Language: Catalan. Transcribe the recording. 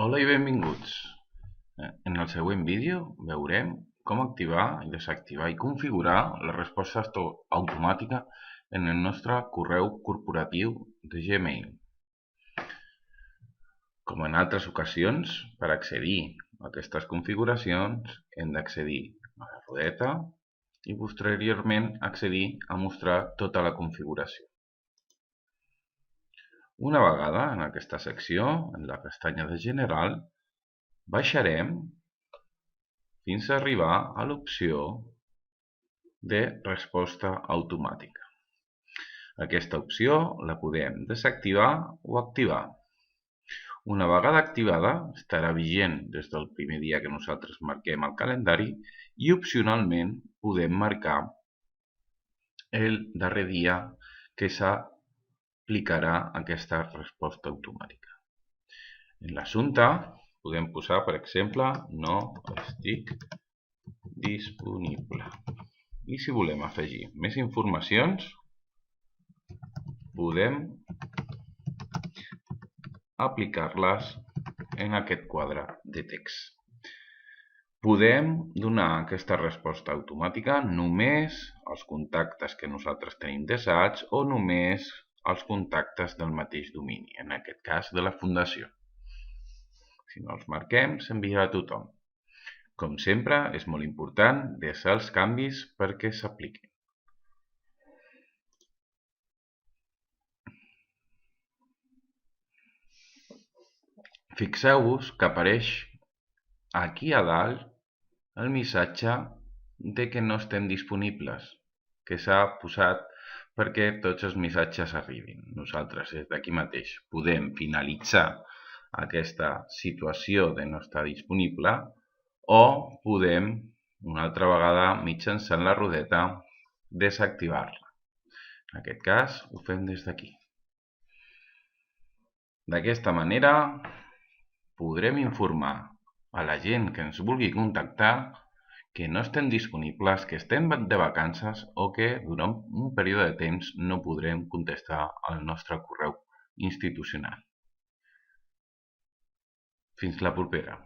Hola i benvinguts. En el següent vídeo veurem com activar i desactivar i configurar la resposta automàtica en el nostre correu corporatiu de Gmail. Com en altres ocasions, per accedir a aquestes configuracions hem d'accedir a la rodeta i posteriorment accedir a mostrar tota la configuració. Una vegada en aquesta secció, en la pestanya de General, baixarem fins a arribar a l'opció de resposta automàtica. Aquesta opció la podem desactivar o activar. Una vegada activada, estarà vigent des del primer dia que nosaltres marquem al calendari i opcionalment podem marcar el darrer dia que s'aplicarà aquesta resposta automàtica. En l'assumpte podem posar, per exemple, no estic disponible. I si volem afegir més informacions, podem aplicar-les en aquest quadre de text. Podem donar aquesta resposta automàtica només als contactes que nosaltres tenim desats o només als contactes del mateix domini, en aquest cas de la fundació. Si no els marquem, s'enviarà a tothom. Com sempre, és molt important deixar els canvis perquè s'apliquin. Fixeu-vos que apareix aquí a dalt el missatge de que no estem disponibles, que s'ha posat perquè tots els missatges arribin. Nosaltres des d'aquí mateix podem finalitzar aquesta situació de no estar disponible o podem, una altra vegada, mitjançant la rodeta, desactivar-la. En aquest cas, ho fem des d'aquí. D'aquesta manera, podrem informar a la gent que ens vulgui contactar que no estem disponibles, que estem de vacances o que durant un període de temps no podrem contestar al nostre correu institucional. Fins la propera.